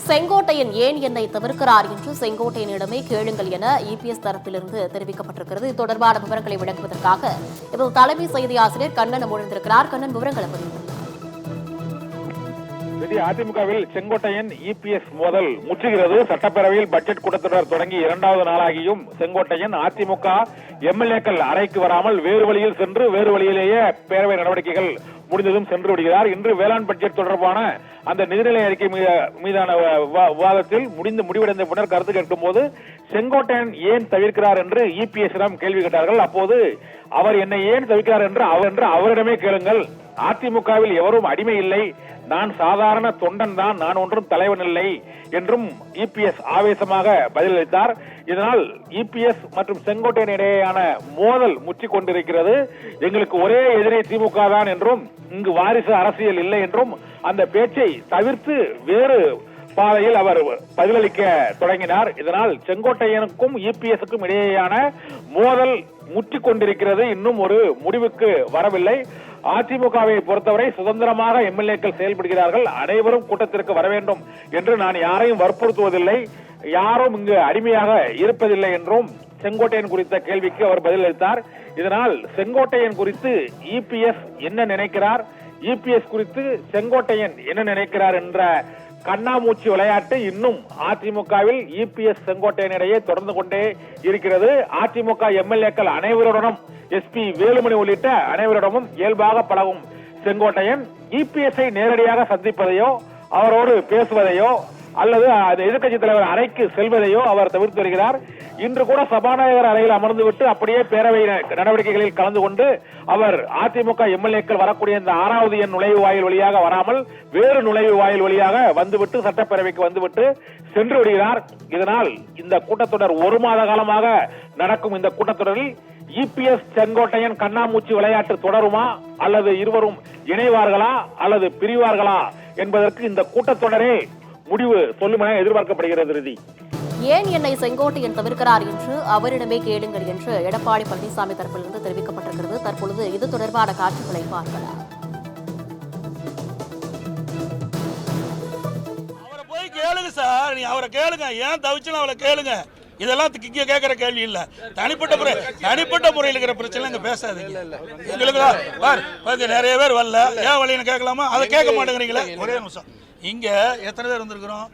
செங்கோட்டையன் ஏன் என்னை தவிர்க்கிறார் என்று செங்கோட்டையனிடமே கேளுங்கள் என இபிஎஸ் தரப்பிலிருந்து தெரிவிக்கப்பட்டிருக்கிறது. இது தொடர்பான விவரங்களை விளக்குவதற்காக இப்போது தலைமை செய்தி ஆசிரியர் கண்ணன் அமர்ந்திருக்கிறார். கண்ணன், விவரங்களை பதிவு. அதிமுகவில் செங்கோட்டையன் இபிஎஸ் மோதல் முற்றுகிறது. சட்டப்பேரவையில் பட்ஜெட் கூட்டத்தொடர் தொடங்கி 2வது நாளாகியும் செங்கோட்டையன் அதிமுக எம்எல்ஏக்கள் அறைக்கு வராமல் வேறு வழியில் சென்று வேறு வழியிலேயே பேரவை நடவடிக்கைகள் முடிந்ததும் சென்று விடுகிறார். இன்று வேளாண் பட்ஜெட் தொடர்பான அந்த நிதிநிலை அறிக்கை மீதான விவாதத்தில் முடிவடைந்த பின்னர் கருத்து கேட்கும் போது செங்கோட்டையன் ஏன் தவிர்க்கிறார் என்று இபிஎஸ்ஸிடம் கேள்வி கேட்டார்கள். அப்போது அவர் என்னை ஏன் தவிர்க்கிறார் என்று அவரிடமே கேளுங்கள். அதிமுகவில் எவரும் அடிமை இல்லை, நான் சாதாரண தொண்டன் தான், நான் ஒன்றும் தலைவன் இல்லை என்றும் இபிஎஸ் ஆவேசமாக பதிலளித்தார். இதனால் இபிஎஸ் மற்றும் செங்கோட்டையன் இடையேயான மோதல் முற்றிக் கொண்டிருக்கிறது. எங்களுக்கு ஒரே எதிரே திமுக தான் என்றும் இங்கு வாரிசு அரசியல் இல்லை என்றும் அந்த பேச்சை தவிர்த்து வேறு பாதையில் அவர் பதிலளிக்க தொடங்கினார். இதனால் செங்கோட்டையனுக்கும் இபிஎஸ்க்கும் இடையேயான மோதல் முற்றிக் கொண்டிருக்கிறது. இன்னும் ஒரு முடிவுக்கு வரவில்லை. அதிமுகவை பொறுத்தவரை சுதந்திரமாக எம்எல்ஏக்கள் செயல்படுகிறார்கள். அனைவரும் கூட்டத்திற்கு வர வேண்டும் என்று நான் யாரையும் வற்புறுத்துவதில்லை, யாரும் இங்கு அடிமையாக இருப்பதில்லை என்றும் செங்கோட்டையன் குறித்த கேள்விக்கு அவர் பதிலளித்தார். இதனால் செங்கோட்டையன் குறித்து இபிஎஸ் என்ன நினைக்கிறார், இபிஎஸ் குறித்து செங்கோட்டையன் என்ன நினைக்கிறார் என்ற கண்ணாமூச்சி விளையாட்டு இன்னும் அதிமுகவில் இபிஎஸ் செங்கோட்டையன் இடையே தொடர்ந்து கொண்டே இருக்கிறது. அதிமுக எம்எல்ஏக்கள் அனைவருடனும் எஸ்பி வேலுமணி உள்ளிட்ட அனைவரிடமும் இயல்பாக பழகும் செங்கோட்டையன் இபிஎஸ்ஐ நேரடியாக சந்திப்பதையோ அவரோடு பேசுவதையோ அல்லது எதிர்க்கட்சி தலைவர் அறைக்கு செல்வதையோ அவர் தவிர்த்து வருகிறார். இன்று கூட சபாநாயகர் அறையில் அமர்ந்துவிட்டு அப்படியே பேரவை நடவடிக்கைகளில் கலந்து கொண்டு அவர் அதிமுக எம்எல்ஏக்கள் வரக்கூடிய இந்த 6வது எண் நுழைவு வாயில் வழியாக வராமல் வேறு நுழைவு வாயில் வழியாக வந்துவிட்டு சட்டப்பேரவைக்கு வந்துவிட்டு சென்று விடுகிறார். இதனால் இந்த கூட்டத்தொடர் 1 மாத காலமாக நடக்கும் இந்த கூட்டத்தொடரில் இபிஎஸ் செங்கோட்டையன் கண்ணாமூச்சி விளையாட்டு தொடருமா அல்லது இருவரும் இணைவார்களா அல்லது பிரிவார்களா என்பதற்கு இந்த கூட்டத்தொடரே முடிவு சொல்லும் என எதிர்பார்க்கப்படுகிறது. ஏன் என்னை செங்கோட்டையன் தவிர்க்கிறார் என்று அவரிடமே கேளுங்கள் என்று எடப்பாடி பழனிசாமி தரப்பிலிருந்து தெரிவிக்கப்பட்டிருக்கிறது. தற்பொழுது இது தொடர்பான காட்சிகளை பார்க்கலாம். அவரை போய் கேளுங்க சார், நீ அவரை கேளுங்க, ஏன் தவிச்சுன்னு அவரை கேளுங்க. இதெல்லாம் கேட்கிற கேள்வி இல்ல. தனிப்பட்ட முறையில் இருக்கிற பிரச்சனை இங்க பேசாதீங்க. எங்களுக்கு நிறைய பேர் வரல, ஏன் வழின்னு கேட்கலாமா? அதை கேட்க மாட்டேங்கிறீங்களே. ஒரே நிமிஷம், இங்க எத்தனை பேர் வந்திருக்கிறோம்?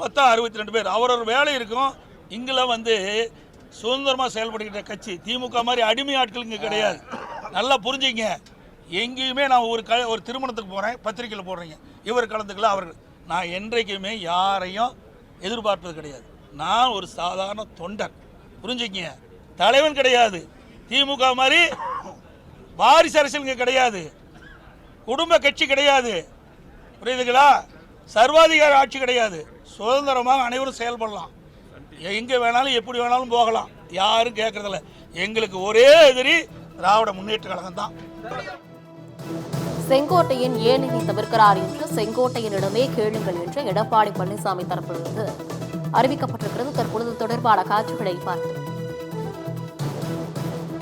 மொத்தம் 62 பேர். அவரோட வேலை இருக்கும். இங்கெல்லாம் வந்து சுதந்திரமா செயல்படுகிற கட்சி திமுக மாதிரி அடிமை ஆட்கள் இங்க கிடையாது. நல்லா புரிஞ்சுங்க. எங்கேயுமே நான் ஒரு திருமணத்துக்கு போறேன், பத்திரிகையில் போடுறீங்க, இவர் கலந்துக்கல அவர்கள். நான் என்றைக்குமே யாரையும் எதிர்பார்ப்பது கிடையாது. நான் ஒரு சாதாரண தொண்டன், புரிஞ்சுங்க. தலைவன் கிடையாது. திமுக மாதிரி வாரிசு அரசியல் இங்கே கிடையாது. குடும்ப கட்சி கிடையாது, புரியுதுங்களா? சர்வாதிகார ஆட்சி கிடையாது. சுதந்திரமாக அனைவரும் செயல்படலாம், எங்கே வேணாலும் எப்படி வேணாலும் போகலாம், யாரும் கேட்கறதில்ல. எங்களுக்கு ஒரே எதிரி திராவிட முன்னேற்ற கழகம் தான். செங்கோட்டையன் ஏன் என்னை தவிர்க்கிறார் என்று செங்கோட்டையனிடமே கேளுங்கள் என்று எடப்பாடி பழனிசாமி தரப்பிலிருந்து அறிவிக்கப்பட்டிருக்கிறது. தற்பொழுது தொடர்பான காட்சிகளை பார்த்து